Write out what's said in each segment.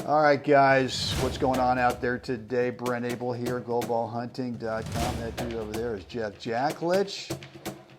All right, guys, what's going on out there today? Brent Abel here, globallhunting.com. That dude over there is Jeff Jacklich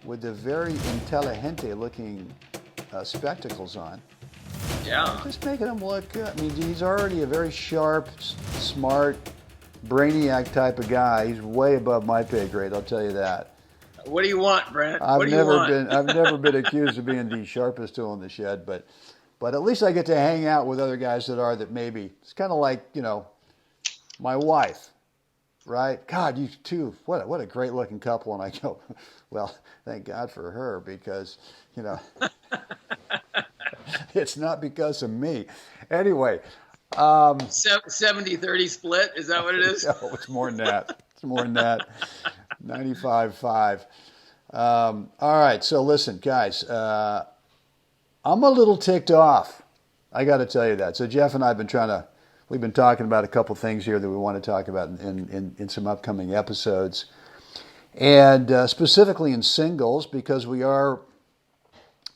with the very intelligente looking spectacles on. Yeah. Just making him look good. I mean, he's already a very sharp, smart, brainiac type of guy. He's way above my pay grade, I'll tell you that. What do you want, Brent? I've What do you want? never been accused of being the sharpest tool in the shed, but at least I get to hang out with other guys that maybe. It's kind of like, my wife, right? God, you two, what a great looking couple. And I go, well, thank God for her, because, it's not because of me. Anyway. 70-30 split, is that what it is? No, it's more than that. 95-5. All right, so listen, guys, I'm a little ticked off. I got to tell you that. So Jeff and I have we've been talking about a couple things here that we want to talk about in some upcoming episodes. And specifically in singles, because we're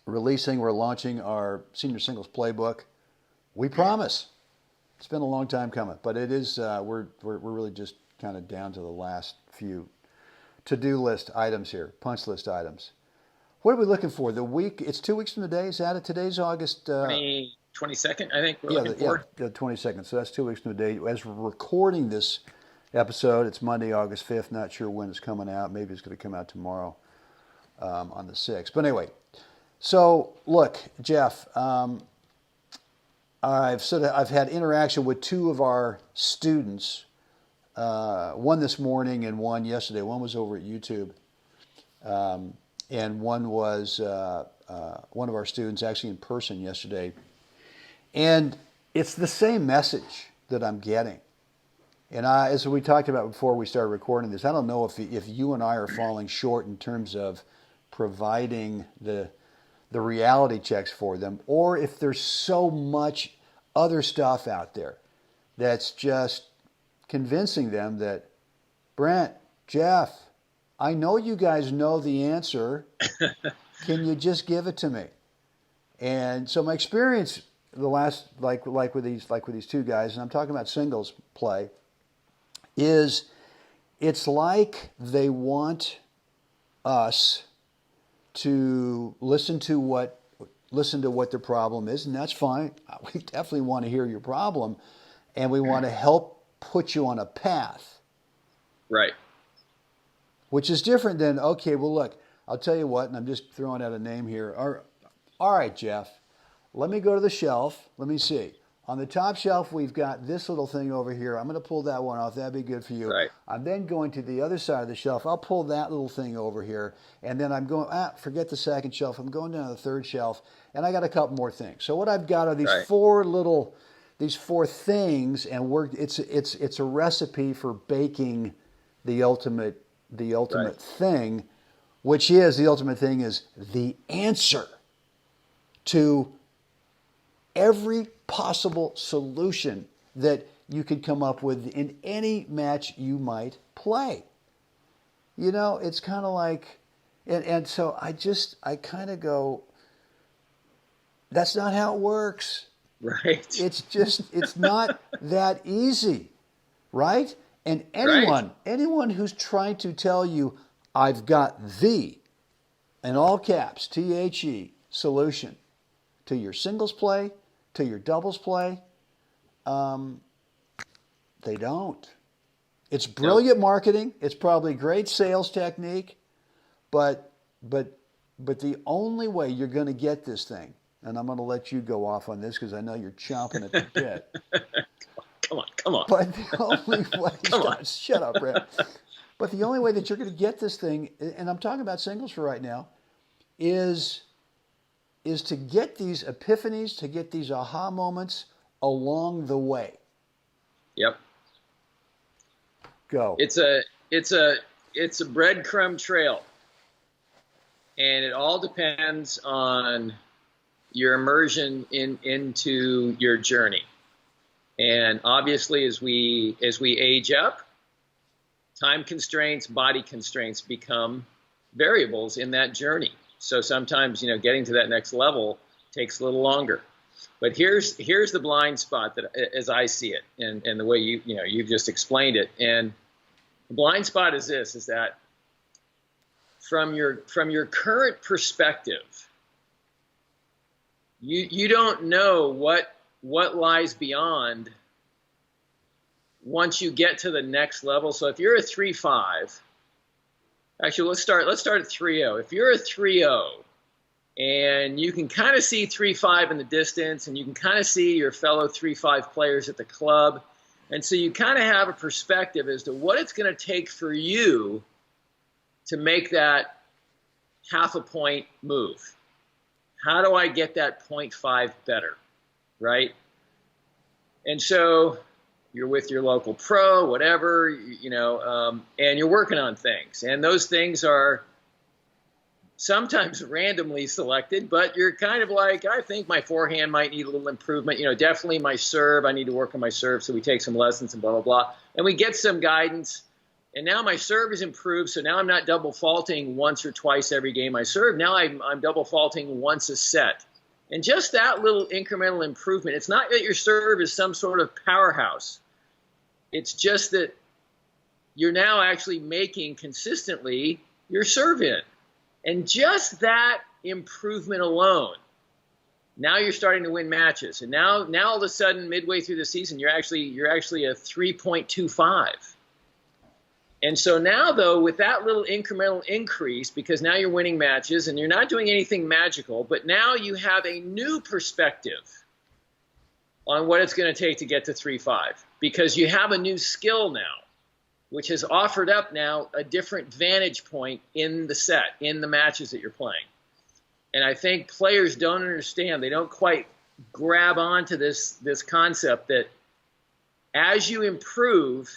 launching our senior singles playbook. We promise. It's been a long time coming, but it is, we're really just kind of down to the last few to-do list items here, punch list items. What are we looking for? It's 2 weeks from today. Is that it? Today's August 22nd, I think we're looking for. Yeah, the 22nd. So that's 2 weeks from today. As we're recording this episode, it's Monday, August 5th. Not sure when it's coming out. Maybe it's going to come out tomorrow on the 6th. But anyway, so look, Jeff, I've had interaction with two of our students, one this morning and one yesterday. One was over at YouTube. And one was one of our students actually in person yesterday. And it's the same message that I'm getting. And as we talked about before we started recording this, I don't know if you and I are falling short in terms of providing the reality checks for them, or if there's so much other stuff out there that's just convincing them that, Brent, Jeff, I know you guys know the answer. Can you just give it to me? And so my experience the last like with these two guys, and I'm talking about singles play, is it's like they want us to listen to what their problem is, and that's fine. We definitely want to hear your problem, and we want to help put you on a path. Right. Which is different than, okay, well, look, I'll tell you what, and I'm just throwing out a name here. All right, Jeff, let me go to the shelf. Let me see. On the top shelf, we've got this little thing over here. I'm going to pull that one off. That'd be good for you. Right. I'm then going to the other side of the shelf. I'll pull that little thing over here. And then I'm going, forget the second shelf. I'm going down to the third shelf. And I got a couple more things. So what I've got are these these four things, and it's a recipe for baking the ultimate Right. thing, which is the ultimate thing is the answer to every possible solution that you could come up with in any match you might play. It's kind of like, and so I kind of go, that's not how it works. Right. It's not that easy, right? And anyone who's trying to tell you, I've got the, in all caps, THE, solution to your singles play, to your doubles play, they don't. It's brilliant marketing. It's probably great sales technique, but the only way you're going to get this thing, and I'm going to let you go off on this because I know you're chomping at the bit. Come on. But the only way, shut up, Brent. But the only way that you're going to get this thing, and I'm talking about singles for right now, is to get these epiphanies, to get these aha moments along the way. Yep. Go. It's a breadcrumb trail, and it all depends on your immersion into your journey. And obviously, as we age up, time constraints, body constraints become variables in that journey. So sometimes, getting to that next level takes a little longer. But here's the blind spot that, as I see it, and the way you've just explained it. And the blind spot is this: is that from your current perspective, you don't know what lies beyond once you get to the next level. So if you're a 3.5, actually let's start at 3.0. If you're a 3.0 and you can kind of see 3.5 in the distance, and you can kind of see your fellow 3.5 players at the club, and so you kind of have a perspective as to what it's going to take for you to make that half a point move. How do I get that 0.5 better, right? And so you're with your local pro, whatever, and you're working on things. And those things are sometimes randomly selected, but you're kind of like, I think my forehand might need a little improvement. Definitely my serve. I need to work on my serve. So we take some lessons and blah, blah, blah. And we get some guidance. And now my serve is improved. So now I'm not double faulting once or twice every game I serve. Now I'm double faulting once a set. And just that little incremental improvement, it's not that your serve is some sort of powerhouse. It's just that you're now actually making consistently your serve in. And just that improvement alone, now you're starting to win matches. And now all of a sudden, midway through the season, you're actually a 3.25. And so now, though, with that little incremental increase, because now you're winning matches and you're not doing anything magical, but now you have a new perspective on what it's going to take to get to 3.5, because you have a new skill now, which has offered up now a different vantage point in the set, in the matches that you're playing. And I think players don't understand, they don't quite grab onto this concept that as you improve,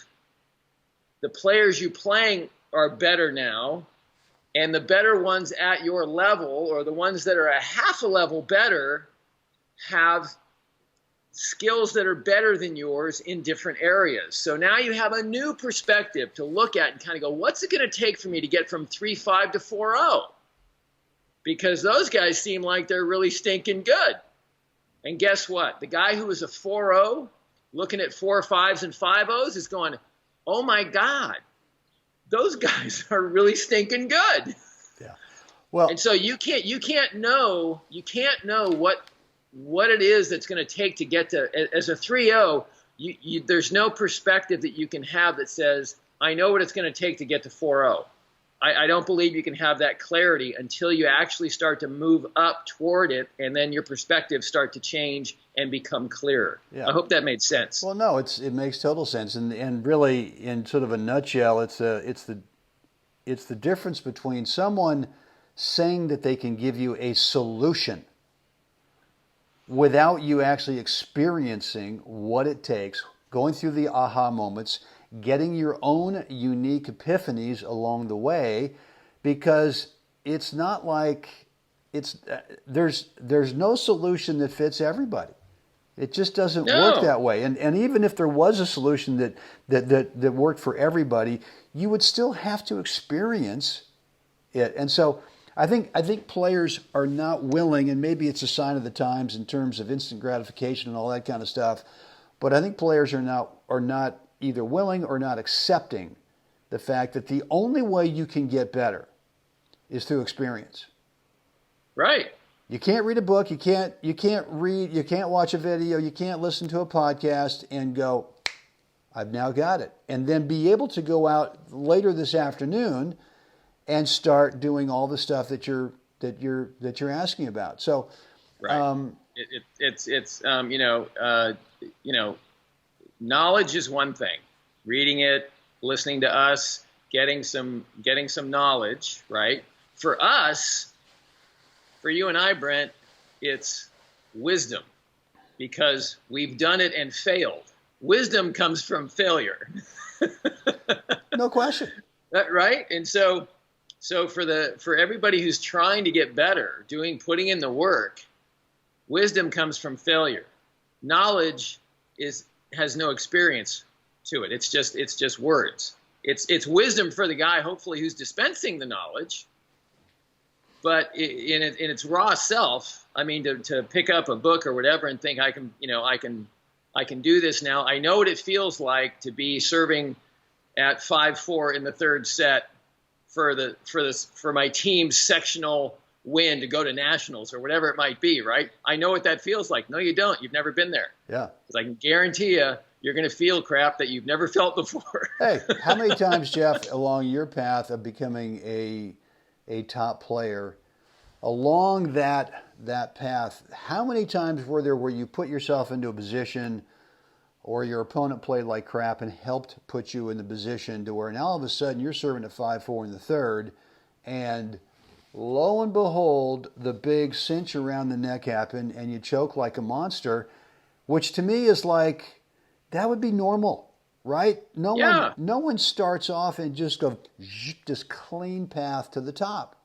the players you're playing are better now, and the better ones at your level, or the ones that are a half a level better, have skills that are better than yours in different areas. So now you have a new perspective to look at and kind of go, what's it going to take for me to get from 3.5 to 4.0? Because those guys seem like they're really stinking good. And guess what? The guy who was a 4.0 looking at 4.5s and 5.0s is going, oh my God, those guys are really stinking good. Yeah. Well, and so you can't know what it is that's going to take to get to, as a 3.0, there's no perspective that you can have that says, I know what it's going to take to get to 4.0. I don't believe you can have that clarity until you actually start to move up toward it, and then your perspectives start to change and become clearer. Yeah. I hope that made sense. Well, no, it makes total sense, and really, in sort of a nutshell, it's the difference between someone saying that they can give you a solution without you actually experiencing what it takes, going through the aha moments, getting your own unique epiphanies along the way, because it's not like there's no solution that fits everybody. It just doesn't work that way. And even if there was a solution that worked for everybody, you would still have to experience it. And so I think players are not willing, and maybe it's a sign of the times in terms of instant gratification and all that kind of stuff, but I think players are not either willing or not accepting the fact that the only way you can get better is through experience. Right. You can't read a book, you can't watch a video, you can't listen to a podcast and go, I've now got it. And then be able to go out later this afternoon and start doing all the stuff that you're asking about. So, right. Knowledge is one thing. Reading it, listening to us, getting some knowledge, right? For us, for you and I, Brent, it's wisdom, because we've done it and failed. Wisdom comes from failure. No question. Right? And so for everybody who's trying to get better, putting in the work, wisdom comes from failure. Knowledge has no experience to it. It's just words. It's wisdom for the guy, hopefully, who's dispensing the knowledge. But in its raw self, I mean, to pick up a book or whatever and think I can do this now. I know what it feels like to be serving at 5-4 in the third set for my team's sectional win to go to nationals or whatever it might be, right? I know what that feels like. No, you don't. You've never been there. Yeah. Because I can guarantee you're going to feel crap that you've never felt before. Hey, how many times, Jeff, along your path of becoming a top player, along that path, how many times were there where you put yourself into a position or your opponent played like crap and helped put you in the position to where now all of a sudden you're serving at 5-4 in the third, and lo and behold, the big cinch around the neck happened and you choke like a monster, which to me is like, that would be normal, right? No one starts off and just goes this clean path to the top,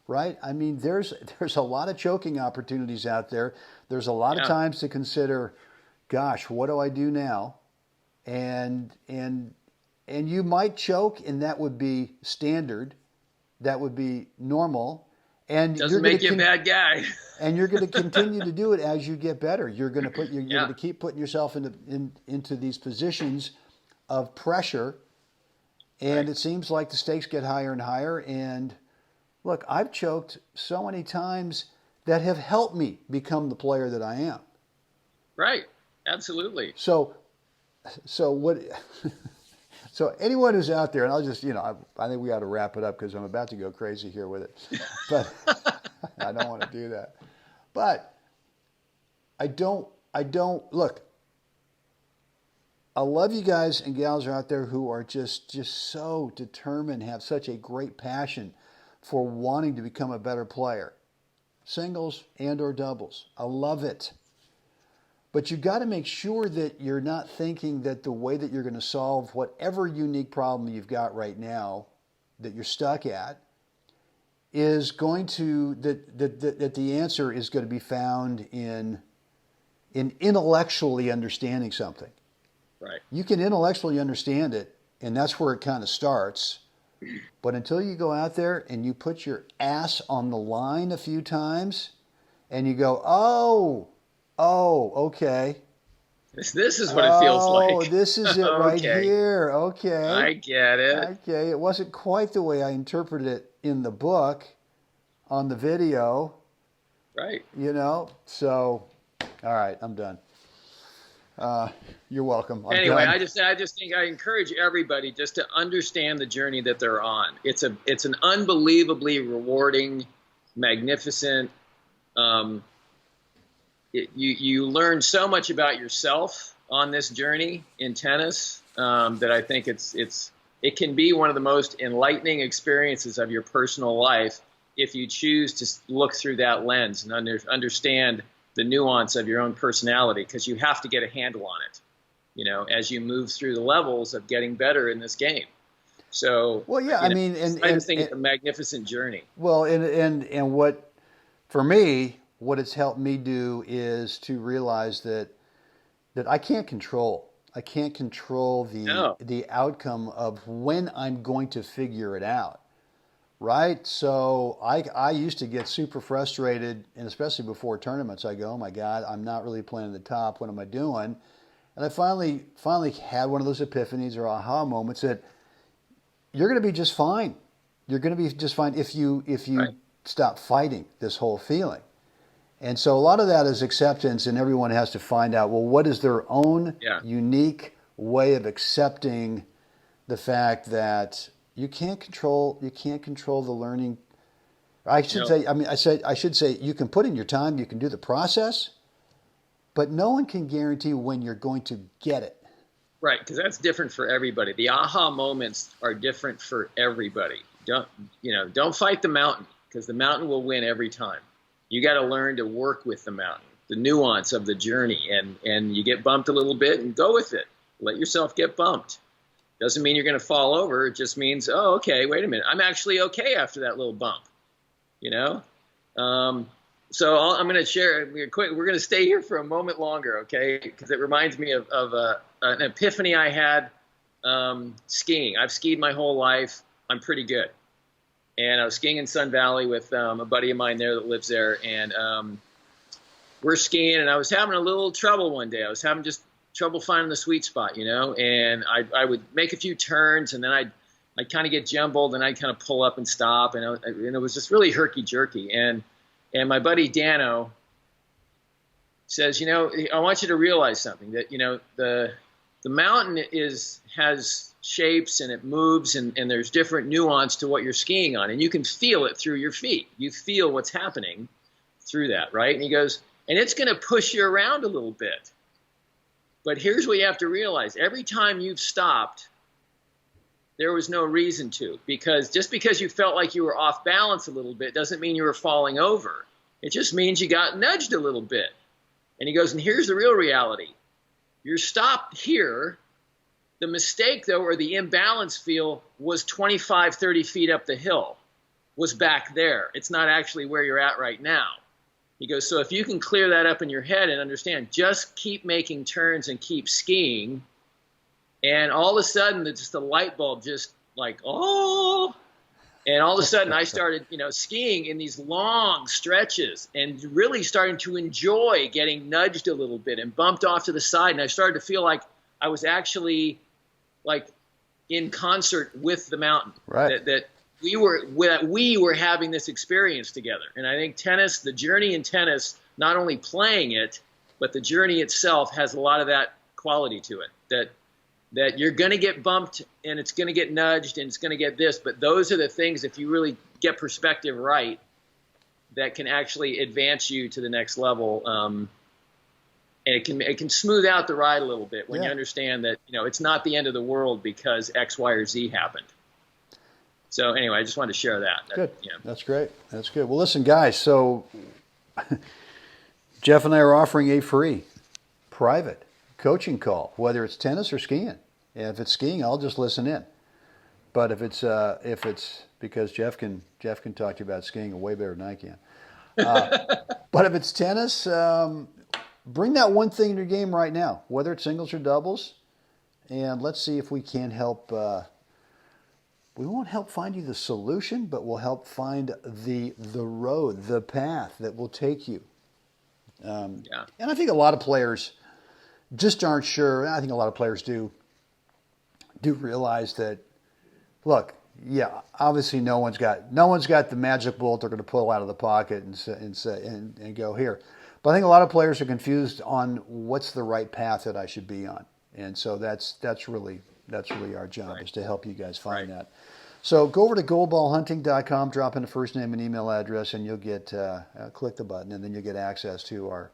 right? I mean, there's a lot of choking opportunities out there. There's a lot of times to consider, gosh, what do I do now? And you might choke, and that would be standard. That would be normal. And doesn't make you a bad guy. And you're going to continue to do it as you get better. You're going to keep putting yourself into these positions of pressure, and it seems like the stakes get higher and higher. And look, I've choked so many times that have helped me become the player that I am. Right. Absolutely. So what? So anyone who's out there, and I'll just, I think we got to wrap it up because I'm about to go crazy here with it, but I don't want to do that. But I don't look. I love you guys and gals out there who are just so determined, have such a great passion for wanting to become a better player, singles and or doubles. I love it. But you got to make sure that you're not thinking that the way that you're going to solve whatever unique problem you've got right now that you're stuck at is going to, that the answer is going to be found in intellectually understanding something. Right. You can intellectually understand it, and that's where it kind of starts. But until you go out there and you put your ass on the line a few times and you go, oh, okay. This is what it feels like. Oh, this is it right here. Okay. I get it. Okay. It wasn't quite the way I interpreted it in the book on the video. Right. So, all right, I'm done. You're welcome. Anyway, I just think I encourage everybody just to understand the journey that they're on. It's an unbelievably rewarding, magnificent, you learn so much about yourself on this journey in tennis that I think it can be one of the most enlightening experiences of your personal life if you choose to look through that lens and understand the nuance of your own personality, because you have to get a handle on it, as you move through the levels of getting better in this game. So, well, yeah, I mean, I just think it's a magnificent journey. Well, and what, for me, what it's helped me do is to realize that I can't control the outcome of when I'm going to figure it out, right? So I used to get super frustrated, and especially before tournaments, I go, oh my God, I'm not really playing at the top. What am I doing? And I finally had one of those epiphanies or aha moments that you're going to be just fine. You're going to be just fine if you right. Stop fighting this whole feeling. And so a lot of that is acceptance, and everyone has to find out, well, what is their own unique way of accepting the fact that you can't control the learning. I should say you can put in your time, you can do the process, but no one can guarantee when you're going to get it. Right, because that's different for everybody. The aha moments are different for everybody. Don't fight the mountain, because the mountain will win every time. You got to learn to work with the mountain, the nuance of the journey, and you get bumped a little bit and go with it. Let yourself get bumped. Doesn't mean you're going to fall over. It just means, oh, okay, wait a minute. I'm actually okay after that little bump, So I'm going to share. We're going to stay here for a moment longer, okay? Because it reminds me of an epiphany I had skiing. I've skied my whole life. I'm pretty good. And I was skiing in Sun Valley with a buddy of mine there that lives there. And we're skiing, and I was having a little trouble one day. I was having just trouble finding the sweet spot, and I would make a few turns, and then I'd kind of get jumbled, and I'd kind of pull up and stop, and it was just really herky-jerky. And my buddy Dano says, I want you to realize something, that, the mountain has shapes, and it moves, and there's different nuance to what you're skiing on, and you can feel it through your feet. You feel what's happening through that, right? And he goes, and it's going to push you around a little bit. But here's what you have to realize. Every time you've stopped, there was no reason to. Because just because you felt like you were off balance a little bit doesn't mean you were falling over. It just means you got nudged a little bit. And he goes, and here's the real reality. You're stopped here. The mistake, though, or the imbalance feel was 25, 30 feet up the hill, was back there. It's not actually where you're at right now. He goes, so if you can clear that up in your head and understand, just keep making turns and keep skiing, and all of a sudden, just the light bulb just like, oh, and all of a sudden I started, skiing in these long stretches and really starting to enjoy getting nudged a little bit and bumped off to the side, and I started to feel like I was actually like in concert with the mountain, right? That we were having this experience together. And I think tennis, the journey in tennis, not only playing it, but the journey itself has a lot of that quality to it, that you're going to get bumped, and it's going to get nudged, and it's going to get this, but those are the things, if you really get perspective right, that can actually advance you to the next level. And it can smooth out the ride a little bit when you understand that, it's not the end of the world because X, Y, or Z happened. So anyway, I just wanted to share that. Good. That's great. That's good. Well, listen, guys, so Jeff and I are offering a free private coaching call, whether it's tennis or skiing. And if it's skiing, I'll just listen in. But if it's because Jeff can talk to you about skiing way better than I can. But if it's tennis, bring that one thing in your game right now, whether it's singles or doubles, and let's see if we can help. We won't help find you the solution, but we'll help find the road, the path that will take you. And I think a lot of players just aren't sure. I think a lot of players do realize that. Look, obviously no one's got the magic bullet they're going to pull out of the pocket and go here. But I think a lot of players are confused on what's the right path that I should be on, and so that's really our job, is to help you guys find that. So go over to goldballhunting.com, drop in a first name and email address, and you'll get click the button, and then you'll get access to our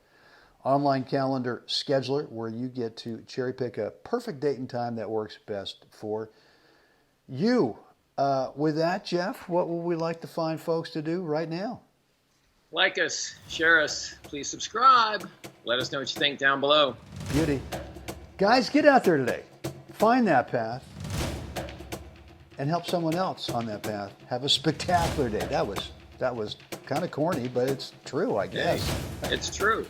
online calendar scheduler, where you get to cherry pick a perfect date and time that works best for you. With that, Jeff, what would we like to find folks to do right now? Like us, share us, please subscribe. Let us know what you think down below. Beauty. Guys, get out there today. Find that path and help someone else on that path have a spectacular day. That was kind of corny, but it's true, I guess. Hey, it's true.